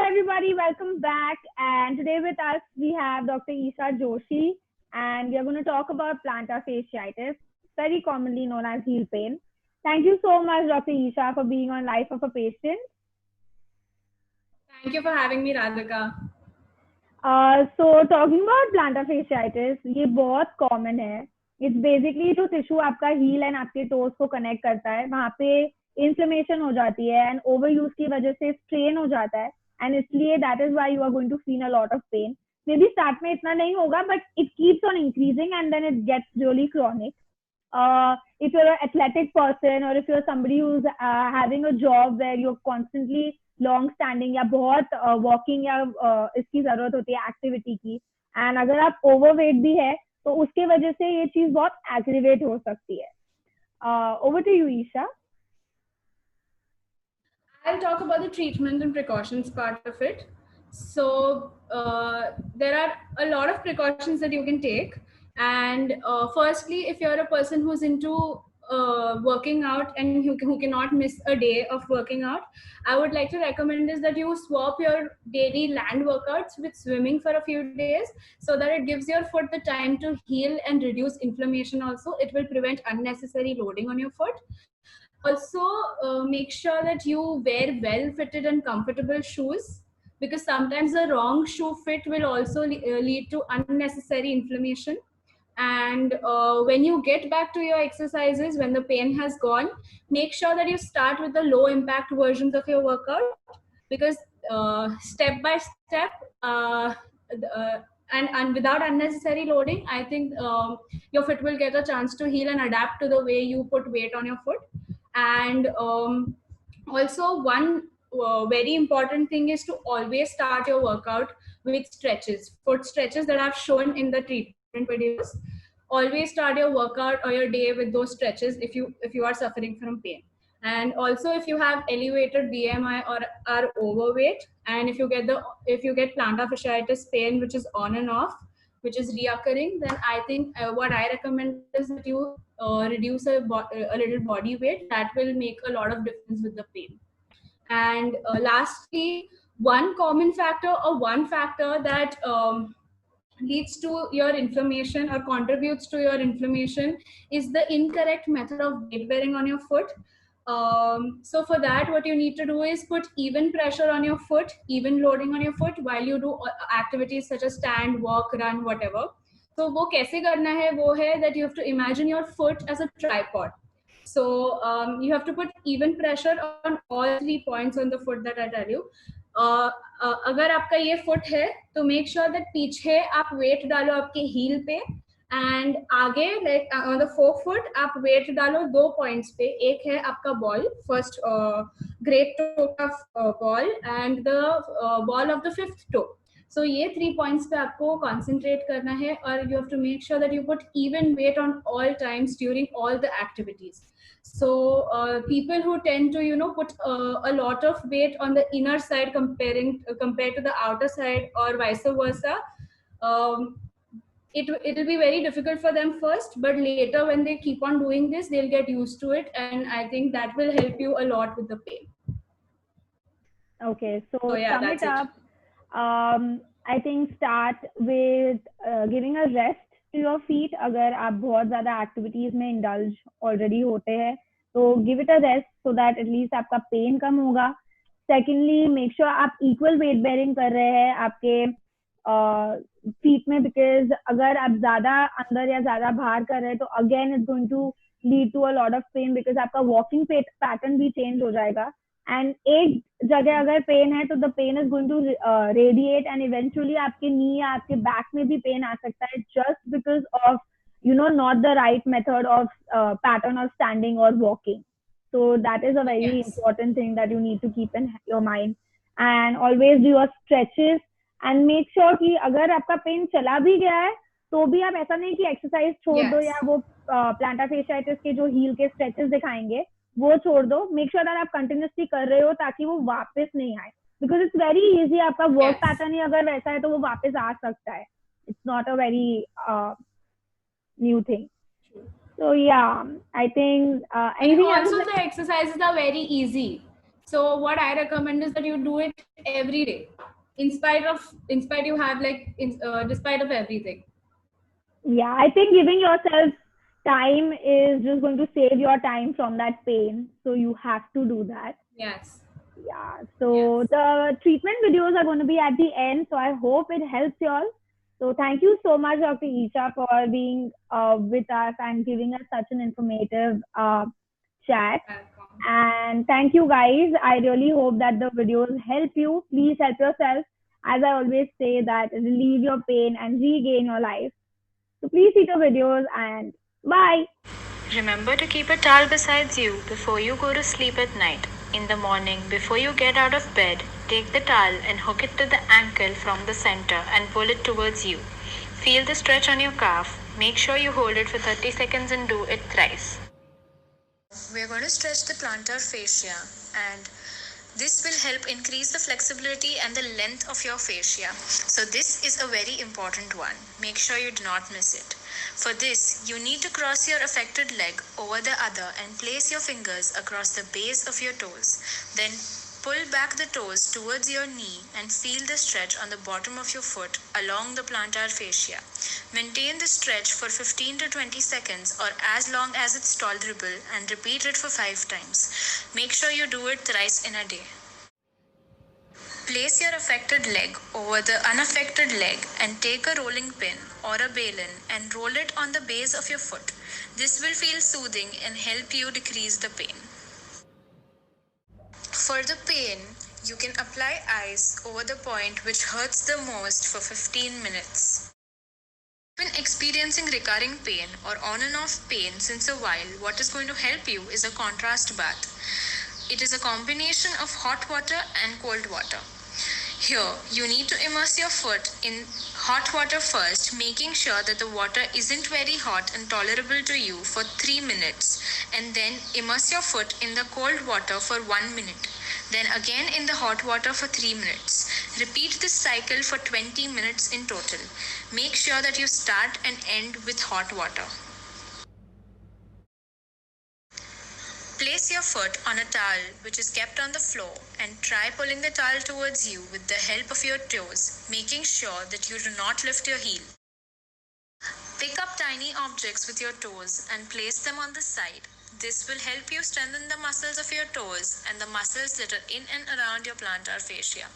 everybody, welcome back. And today with us we have Dr. Isha Joshi, and we are going to talk about plantar fasciitis, very commonly known as heel pain. Thank you so much, Dr. Isha, for being on Life of a Patient. Thank you for having me, Radhika. So talking about plantar fasciitis, ये बहुत common है. It's basically जो tissue आपका heel and आपके toes को connect करता है, वहाँ पे inflammation हो जाती है and overuse की वजह से strain हो जाता है. And इसलिए that is why you are going to feel a lot of pain. Maybe start में इतना नहीं होगा, but it keeps on increasing and then it gets really chronic. If you're an athletic person or if you're somebody who's having a job where you're constantly long standing या बहुत walking या इसकी जरूरत होती है एक्टिविटी की, and अगर आप ओवरवेट भी है तो उसके वजह से ये चीज बहुत एग्रीवेट हो सकती है. Over to you Isha. I'll talk about the treatment and precautions part of it. So there are a lot of precautions that you can take. And firstly, if you're a person who's into working out and who cannot miss a day of working out, I would like to recommend is that you swap your daily land workouts with swimming for a few days, so that it gives your foot the time to heal and reduce inflammation. Also, it will prevent unnecessary loading on your foot. Also, make sure that you wear well fitted and comfortable shoes, because sometimes the wrong shoe fit will also lead to unnecessary inflammation. And when you get back to your exercises, when the pain has gone, make sure that you start with the low impact versions of your workout, because step by step and without unnecessary loading, I think your foot will get a chance to heal and adapt to the way you put weight on your foot. And also, one very important thing is to always start your workout with stretches, foot stretches that I've shown in the treatment videos. Always start your workout or your day with those stretches if you are suffering from pain. And also, if you have elevated BMI or are overweight, and if you get plantar fasciitis pain which is on and off, which is reoccurring, then I think what I recommend is that you reduce a little body weight. That will make a lot of difference with the pain. And lastly, one common factor or one factor that leads to your inflammation or contributes to your inflammation is the incorrect method of weight bearing on your foot. So for that, what you need to do is put even pressure on your foot, even loading on your foot while you do activities such as stand, walk, run, whatever. So वो कैसे करना है वो है that you have to imagine your foot as a tripod. So you have to put even pressure on all 3 points on the foot that I tell you. अगर आपका ये foot है तो मेक श्योर दैट पीछे आप weight डालो आपके heal पे, एंड आगे like on the forefoot आप वेट डालो 2 पॉइंट्स पे. एक है आपका बॉल, फर्स्ट ग्रेट टो का ball and the ball of the fifth toe. So ये 3 पॉइंट्स पे आपको कॉन्सेंट्रेट करना है, और you have to make sure that you put even weight on all times during all the activities. So people who tend to put a lot of weight on the inner side compared to the outer side or vice versa, it will be very difficult for them first, but later when they keep on doing this they'll get used to it, and I think that will help you a lot with the pain. Okay, so yeah, sum it up. I think start with giving a rest to your feet. अगर आप बहुत ज़्यादा activities में indulge already होते हैं तो give it a rest so that at least आपका pain कम होगा. Secondly, make sure आप equal weight bearing कर रहे हैं आपके feet में, because अगर आप ज़्यादा अंदर या ज़्यादा बाहर कर रहे हैं तो again it's going to lead to a lot of pain, because आपका walking pattern भी change हो जाएगा. एंड एक जगह अगर पेन है तो the pain is going to radiate and eventually आपके नी या आपके बैक में भी पेन आ सकता है, just because of not the right method of pattern of standing और walking. So that is a very important thing that you need to keep in your mind, and always do your stretches and make sure कि अगर आपका pen चला भी गया है तो भी आप ऐसा नहीं कि एक्सरसाइज छोड़ दो या वो प्लांटर फेशियाइटिस के जो हील के स्ट्रेचेस दिखाएंगे वो छोड़ दो. मेक श्योर दैट आप कंटिन्यूसली कर रहे हो ताकि वो वापस नहीं आए, बिकॉज इट्स वेरी इजी. आपका वर्क पैटर्न ही अगर वैसा है तो वो वापस आ सकता है. It's not a very new thing. So yeah, I think anything also the exercises are very easy. So what I recommend is that you do it every day, despite of everything. Yeah, I think giving yourself time is just going to save your time from that pain. So you have to do that. Yes. Yeah. So Yes. the treatment videos are going to be at the end. So I hope it helps you all. So thank you so much, Dr. Isha, for being with us and giving us such an informative chat. Welcome. And thank you, guys. I really hope that the videos help you. Please help yourself. As I always say, that relieve your pain and regain your life. So please see the videos and bye. Remember to keep a towel beside you before you go to sleep at night. In the morning, before you get out of bed, take the towel and hook it to the ankle from the center and pull it towards you. Feel the stretch on your calf. Make sure you hold it for 30 seconds and do it thrice. We're going to stretch the plantar fascia, and this will help increase the flexibility and the length of your fascia. So this is a very important one. Make sure you do not miss it. For this, you need to cross your affected leg over the other and place your fingers across the base of your toes. Then pull back the toes towards your knee and feel the stretch on the bottom of your foot along the plantar fascia. Maintain the stretch for 15 to 20 seconds or as long as it's tolerable and repeat it for 5 times. Make sure you do it thrice in a day. Place your affected leg over the unaffected leg and take a rolling pin or a balun and roll it on the base of your foot. This will feel soothing and help you decrease the pain. For the pain, you can apply ice over the point which hurts the most for 15 minutes. If you've been experiencing recurring pain or on and off pain since a while, what is going to help you is a contrast bath. It is a combination of hot water and cold water. Here, you need to immerse your foot in hot water first, making sure that the water isn't very hot and tolerable to you for 3 minutes, and then immerse your foot in the cold water for 1 minute. Then again in the hot water for 3 minutes. Repeat this cycle for 20 minutes in total. Make sure that you start and end with hot water. Place your foot on a towel which is kept on the floor and try pulling the towel towards you with the help of your toes, making sure that you do not lift your heel. Pick up tiny objects with your toes and place them on the side. This will help you strengthen the muscles of your toes and the muscles that are in and around your plantar fascia.